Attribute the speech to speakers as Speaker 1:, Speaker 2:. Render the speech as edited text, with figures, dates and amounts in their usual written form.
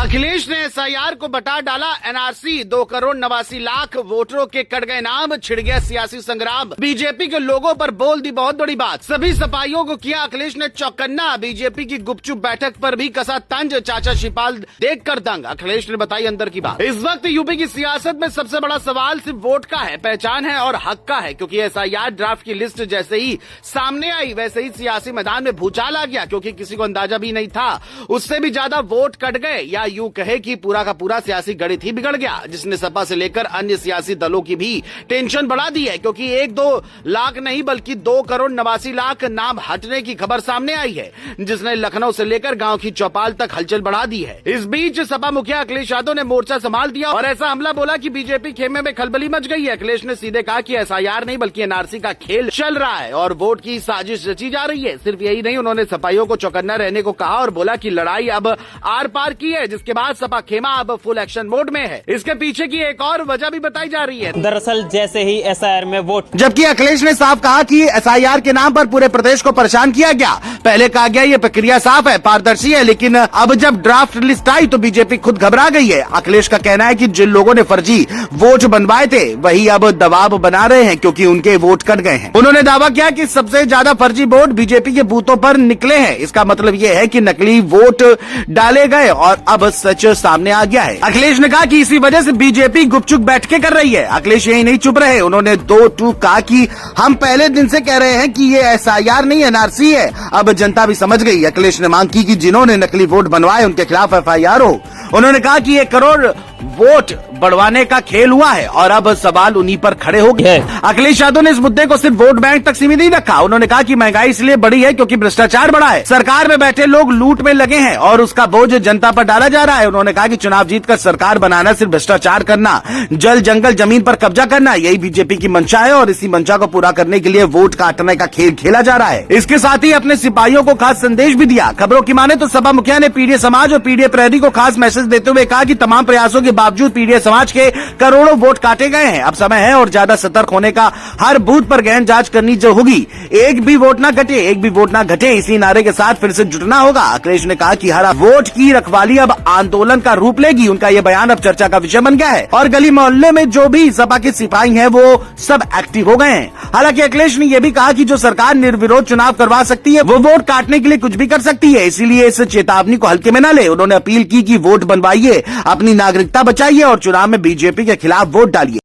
Speaker 1: अखिलेश ने एसआईआर को बता डाला एनआरसी, 2,89,00,000 वोटरों के कट गए नाम, छिड़ गया सियासी संग्राम। बीजेपी के लोगों पर बोल दी बहुत बड़ी बात, सभी सफाइयों को किया अखिलेश ने चौकन्ना। बीजेपी की गुपचुप बैठक पर भी कसा तंज, चाचा शिवपाल देखकर दंग। अखिलेश ने बताई अंदर की बात। इस वक्त यूपी की सियासत में सबसे बड़ा सवाल सिर्फ वोट का है, पहचान है और हक का है, क्योंकि एसआईआर ड्राफ्ट की लिस्ट जैसे ही सामने आई वैसे ही सियासी मैदान में भूचाल आ गया, क्योंकि किसी को अंदाजा भी नहीं था उससे भी ज्यादा वोट कट गए, या यूं कहे कि पूरा का पूरा सियासी गणित ही बिगड़ गया, जिसने सपा से लेकर अन्य सियासी दलों की भी टेंशन बढ़ा दी है, क्योंकि 1-2 लाख नहीं बल्कि 2,89,00,000 नाम हटने की खबर सामने आई है, जिसने लखनऊ से लेकर गांव की चौपाल तक हलचल बढ़ा दी है। इस बीच सपा मुखिया अखिलेश यादव ने मोर्चा संभाल दिया और ऐसा हमला बोला कि बीजेपी खेमे में खलबली मच गई है। अखिलेश ने सीधे कहा कि एसआईआर नहीं बल्कि एनआरसी का खेल चल रहा है और वोट की साजिश रची जा रही है। सिर्फ यही नहीं, उन्होंने सपाइयों को चौकन्ना रहने को कहा और बोला कि लड़ाई अब आर पार की है, जिसके बाद सपा खेमा अब फुल एक्शन मोड में है। इसके पीछे की एक और वजह भी बताई जा रही है।
Speaker 2: दरअसल जैसे ही एसआईआर में वोट,
Speaker 1: जबकि अखिलेश ने साफ कहा कि एसआईआर के नाम पर पूरे प्रदेश को परेशान किया गया। पहले कहा गया ये प्रक्रिया साफ है, पारदर्शी है, लेकिन अब जब ड्राफ्ट लिस्ट आई तो बीजेपी खुद घबरा गई है। अखिलेश का कहना है कि जिन लोगों ने फर्जी वोट बनवाए थे वही अब दबाव बना रहे हैं, क्योंकि उनके वोट कट गए हैं। उन्होंने दावा किया कि सबसे ज्यादा फर्जी वोट बीजेपी के बूथों पर निकले हैं। इसका मतलब ये है कि नकली वोट डाले गए और अब सच सामने आ गया है। अखिलेश ने कहा कि इसी वजह से बीजेपी गुपचुप बैठकें कर रही है। अखिलेश यही नहीं चुप रहे, उन्होंने 2 टूक कहा कि हम पहले दिन से कह रहे हैं कि ये एसआईआर नहीं एनआरसी है, अब जनता भी समझ गई। अखिलेश ने मांग की कि जिन्होंने नकली वोट बनवाए उनके खिलाफ एफआईआर हो। उन्होंने कहा कि 1 करोड़ वोट बढ़वाने का खेल हुआ है और अब सवाल उन्हीं पर खड़े हो गए। अखिलेश यादव ने इस मुद्दे को सिर्फ वोट बैंक तक सीमित नहीं रखा। उन्होंने कहा कि महंगाई इसलिए बढ़ी है क्योंकि भ्रष्टाचार बढ़ा है, सरकार में बैठे लोग लूट में लगे हैं और उसका बोझ जनता पर डाला जा रहा है। उन्होंने कहा कि चुनाव जीतकर सरकार बनाना सिर्फ भ्रष्टाचार करना, जल जंगल जमीन पर कब्जा करना, यही बीजेपी की मंशा है और इसी मंशा को पूरा करने के लिए वोट काटने का खेल खेला जा रहा है। इसके साथ ही अपने सिपाहियों को खास संदेश भी दिया। खबरों की माने तो सपा मुखिया ने पीडीए समाज और पीडीए प्रहरी को खास मैसेज देते हुए कहा कि तमाम प्रयासों के बावजूद पीडीए समाज के करोड़ों वोट काटे गए हैं। अब समय है और ज्यादा सतर्क होने का, हर बूथ पर गहन जांच करनी जो होगी। एक भी वोट ना घटे, एक भी वोट ना घटे, इसी नारे के साथ फिर से जुटना होगा। अखिलेश ने कहा कि हर वोट की रखवाली अब आंदोलन का रूप लेगी। उनका यह बयान अब चर्चा का विषय बन गया है और गली मोहल्ले में जो भी सपा के सिपाही हैं वो सब एक्टिव हो गए हैं। हालांकि अखिलेश ने यह भी कहा कि जो सरकार निर्विरोध चुनाव करवा सकती है वो वोट काटने के लिए कुछ भी कर सकती है, इसीलिए इस चेतावनी को हल्के में न ले। उन्होंने अपील की कि वोट बनवाइए, अपनी नागरिकता बचाइए और चुनाव में बीजेपी के खिलाफ वोट डालिए।